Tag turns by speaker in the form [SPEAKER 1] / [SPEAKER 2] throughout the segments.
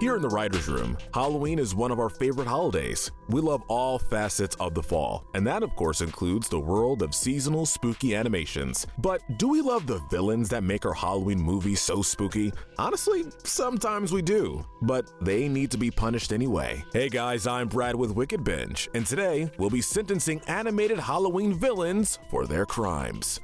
[SPEAKER 1] Here in the writer's room, Halloween is one of our favorite holidays. We love all facets of the fall, and that of course includes the world of seasonal spooky animations. But do we love the villains that make our Halloween movies so spooky? Honestly, sometimes we do, but they need to be punished anyway. Hey guys, I'm Brad with Wicked Binge, and today we'll be sentencing animated Halloween villains for their crimes.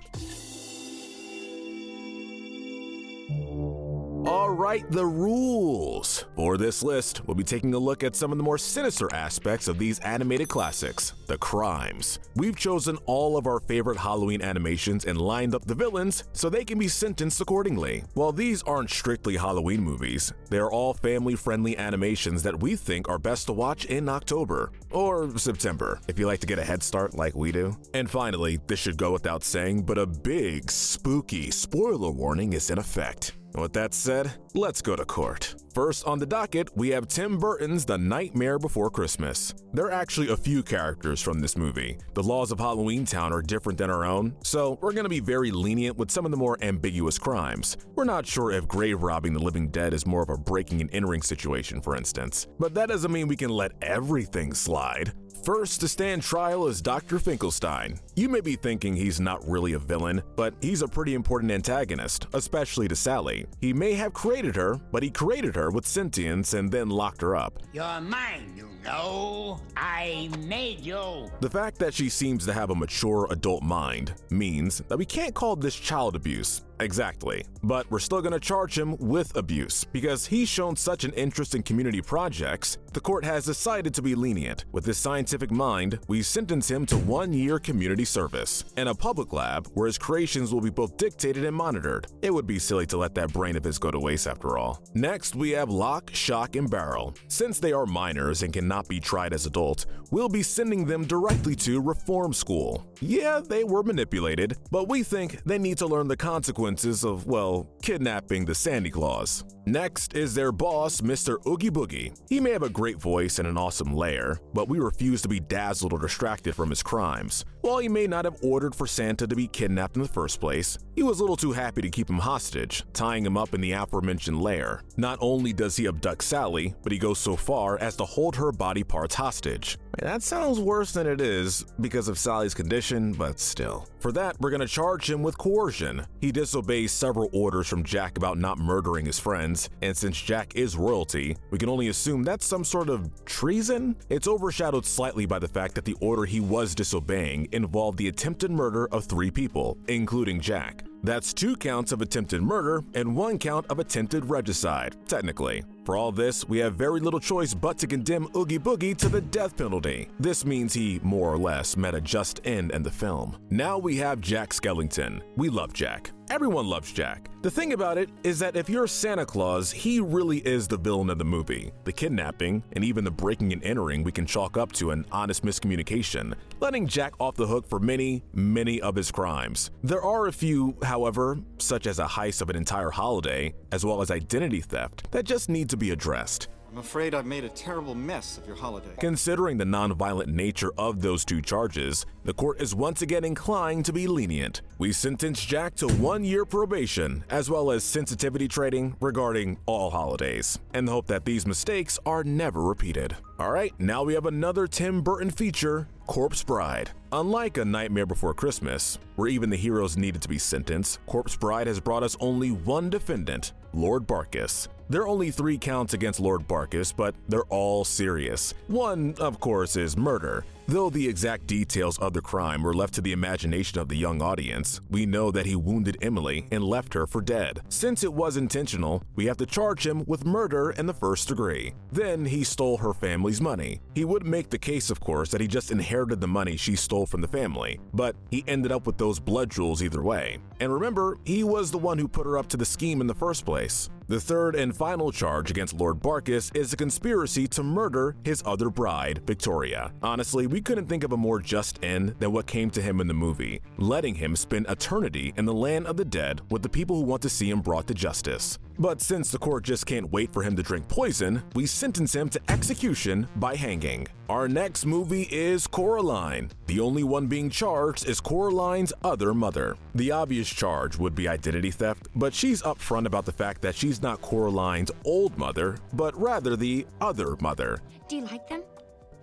[SPEAKER 1] Alright, the rules. For this list, we'll be taking a look at some of the more sinister aspects of these animated classics, the crimes. We've chosen all of our favorite Halloween animations and lined up the villains so they can be sentenced accordingly. While these aren't strictly Halloween movies, they're all family-friendly animations that we think are best to watch in October or September, if you like to get a head start like we do. And finally, this should go without saying, but a big, spooky spoiler warning is in effect. With that said, let's go to court. First on the docket, we have Tim Burton's The Nightmare Before Christmas. There are actually a few characters from this movie. The laws of Halloween Town are different than our own, so we're gonna be very lenient with some of the more ambiguous crimes. We're not sure if grave robbing the living dead is more of a breaking and entering situation, for instance. But that doesn't mean we can let everything slide. First to stand trial is Dr. Finkelstein. You may be thinking he's not really a villain, but he's a pretty important antagonist, especially to Sally. He may have created her, but he created her with sentience and then locked her up.
[SPEAKER 2] You're mine, you know. I made you.
[SPEAKER 1] The fact that she seems to have a mature adult mind means that we can't call this child abuse. Exactly. But we're still gonna charge him with abuse because he's shown such an interest in community projects. The court has decided to be lenient. With his scientific mind, we sentence him to 1 year community service and a public lab where his creations will be both dictated and monitored. It would be silly to let that brain of his go to waste after all. Next, we have Lock, Shock, and Barrel. Since they are minors and cannot be tried as adults, we'll be sending them directly to reform school. Yeah, they were manipulated, but we think they need to learn the consequences of, well, kidnapping the Santa Claus. Next is their boss, Mr. Oogie Boogie. He may have a great voice and an awesome lair, but we refuse to be dazzled or distracted from his crimes. While he may not have ordered for Santa to be kidnapped in the first place, he was a little too happy to keep him hostage, tying him up in the aforementioned lair. Not only does he abduct Sally, but he goes so far as to hold her body parts hostage. That sounds worse than it is because of Sally's condition, but still. For that, we're gonna charge him with coercion. He disobeys several orders from Jack about not murdering his friends, and since Jack is royalty, we can only assume that's some sort of treason? It's overshadowed slightly by the fact that the order he was disobeying involved the attempted murder of 3 people, including Jack. That's 2 counts of attempted murder and 1 count of attempted regicide, technically. For all this, we have very little choice but to condemn Oogie Boogie to the death penalty. This means he, more or less, met a just end in the film. Now we have Jack Skellington. We love Jack. Everyone loves Jack. The thing about it is that if you're Santa Claus, he really is the villain of the movie. The kidnapping, and even the breaking and entering we can chalk up to an honest miscommunication, letting Jack off the hook for many, many of his crimes. There are a few, however, such as a heist of an entire holiday, as well as identity theft, that just need to be addressed.
[SPEAKER 3] I'm afraid I've made a terrible mess of your holiday.
[SPEAKER 1] Considering the non-violent nature of those 2 charges, the court is once again inclined to be lenient. We sentence Jack to 1 year probation, as well as sensitivity training regarding all holidays, in the hope that these mistakes are never repeated. Alright, now we have another Tim Burton feature, Corpse Bride. Unlike A Nightmare Before Christmas, where even the heroes needed to be sentenced, Corpse Bride has brought us only one defendant, Lord Barkis. There are only 3 counts against Lord Barkis, but they're all serious. One, of course, is murder. Though the exact details of the crime were left to the imagination of the young audience, we know that he wounded Emily and left her for dead. Since it was intentional, we have to charge him with murder in the 1st degree. Then he stole her family's money. He would make the case, of course, that he just inherited the money she stole from the family, but he ended up with those blood jewels either way. And remember, he was the one who put her up to the scheme in the first place. The 3rd and final charge against Lord Barkis is a conspiracy to murder his other bride, Victoria. Honestly, we couldn't think of a more just end than what came to him in the movie, letting him spend eternity in the land of the dead with the people who want to see him brought to justice. But since the court just can't wait for him to drink poison, we sentence him to execution by hanging. Our next movie is Coraline. The only one being charged is Coraline's other mother. The obvious charge would be identity theft, but she's upfront about the fact that she's not Coraline's old mother, but rather the other mother.
[SPEAKER 4] Do you like them?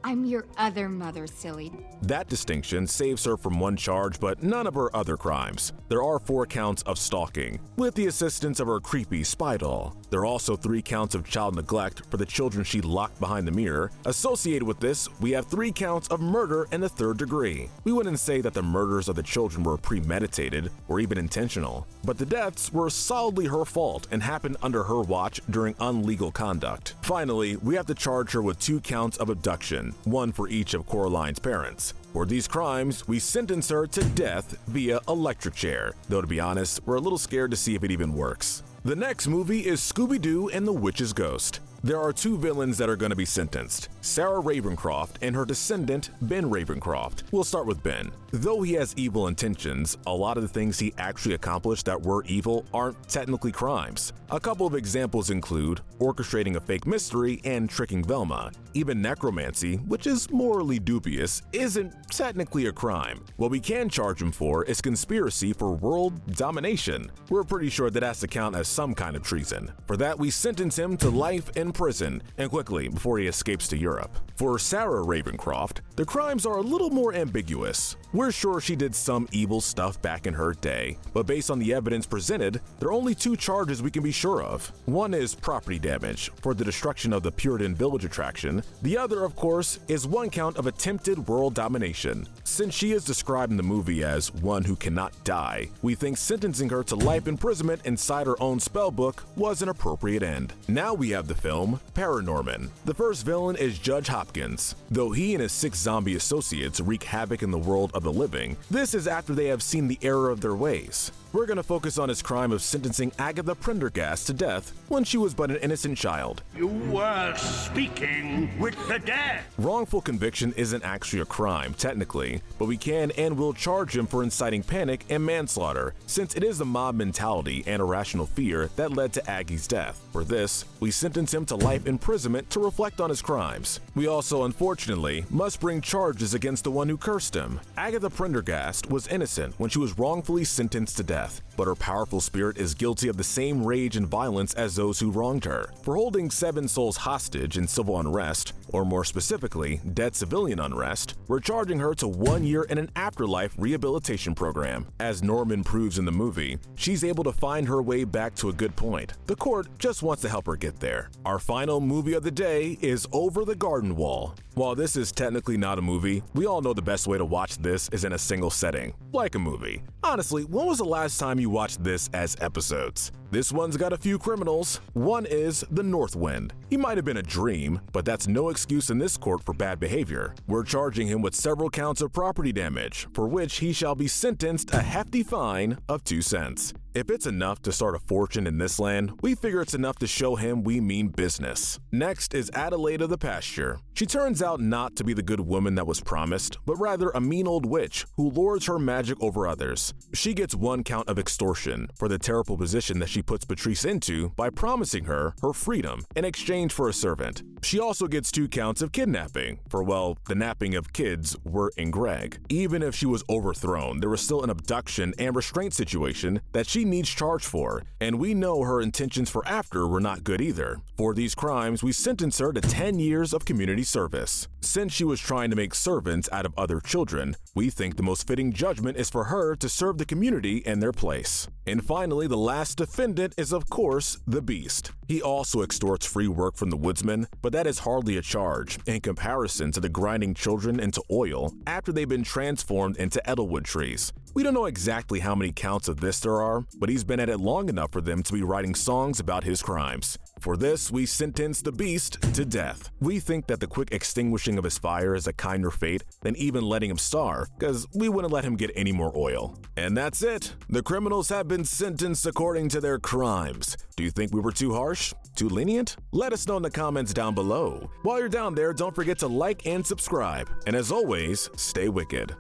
[SPEAKER 4] I'm your other mother, silly.
[SPEAKER 1] That distinction saves her from one charge, but none of her other crimes. There are 4 counts of stalking, with the assistance of her creepy spy doll. There are also 3 counts of child neglect for the children she locked behind the mirror. Associated with this, we have 3 counts of murder in the 3rd degree. We wouldn't say that the murders of the children were premeditated or even intentional, but the deaths were solidly her fault and happened under her watch during unlegal conduct. Finally, we have to charge her with 2 counts of abduction, 1 for each of Coraline's parents. For these crimes, we sentence her to death via electric chair, though to be honest, we're a little scared to see if it even works. The next movie is Scooby-Doo and the Witch's Ghost. There are 2 villains that are going to be sentenced, Sarah Ravencroft and her descendant, Ben Ravencroft. We'll start with Ben. Though he has evil intentions, a lot of the things he actually accomplished that were evil aren't technically crimes. A couple of examples include orchestrating a fake mystery and tricking Velma. Even necromancy, which is morally dubious, isn't technically a crime. What we can charge him for is conspiracy for world domination. We're pretty sure that has to count as some kind of treason. For that, we sentence him to life in prison, and quickly, before he escapes to Europe. For Sarah Ravencroft, the crimes are a little more ambiguous. We're sure she did some evil stuff back in her day, but based on the evidence presented, there are only 2 charges we can be sure of. One is property damage for the destruction of the Puritan Village attraction. The other, of course, is 1 count of attempted world domination. Since she is described in the movie as one who cannot die, we think sentencing her to life imprisonment inside her own spellbook was an appropriate end. Now we have the film Paranorman. The first villain is Judge Hopkins. Though he and his 6 zombie associates wreak havoc in the world of the living, this is after they have seen the error of their ways. We're going to focus on his crime of sentencing Agatha Prendergast to death when she was but an innocent child.
[SPEAKER 2] You were speaking with the dead.
[SPEAKER 1] Wrongful conviction isn't actually a crime, technically, but we can and will charge him for inciting panic and manslaughter, since it is the mob mentality and irrational fear that led to Aggie's death. For this, we sentence him to life imprisonment to reflect on his crimes. We also, unfortunately, must bring charges against the one who cursed him. Agatha Prendergast was innocent when she was wrongfully sentenced to death, but her powerful spirit is guilty of the same rage and violence as those who wronged her. For holding 7 souls hostage in civil unrest, or more specifically, dead civilian unrest, we're charging her to 1 year in an afterlife rehabilitation program. As Norman proves in the movie, she's able to find her way back to a good point. The court just wants to help her get there. Our final movie of the day is Over the Garden Wall. While this is technically not a movie, we all know the best way to watch this is in a single setting, like a movie. Honestly, when was the last time you watched this as episodes? This one's got a few criminals. One is the North Wind. He might have been a dream, but that's no excuse in this court for bad behavior. We're charging him with several counts of property damage, for which he shall be sentenced a hefty fine of 2 cents. If it's enough to start a fortune in this land, we figure it's enough to show him we mean business. Next is Adelaide of the Pasture. She turns out not to be the good woman that was promised, but rather a mean old witch who lords her magic over others. She gets 1 count of extortion for the terrible position that she puts Patrice into by promising her freedom in exchange for a servant. She also gets 2 counts of kidnapping for, well, the napping of kids were in Greg. Even if she was overthrown, there was still an abduction and restraint situation that she needs charged for, and we know her intentions for after were not good either. For these crimes, we sentence her to 10 years of community service. Since she was trying to make servants out of other children, we think the most fitting judgment is for her to serve the community in their place. And finally, the last defendant is, of course, the Beast. He also extorts free work from the woodsman, but that is hardly a charge in comparison to the grinding children into oil after they've been transformed into edelwood trees. We don't know exactly how many counts of this there are, but he's been at it long enough for them to be writing songs about his crimes. For this, we sentence the Beast to death. We think that the quick extinguishing of his fire is a kinder fate than even letting him starve, because we wouldn't let him get any more oil. And that's it. The criminals have been sentenced according to their crimes. Do you think we were too harsh? Too lenient? Let us know in the comments down below. While you're down there, don't forget to like and subscribe. And as always, stay wicked.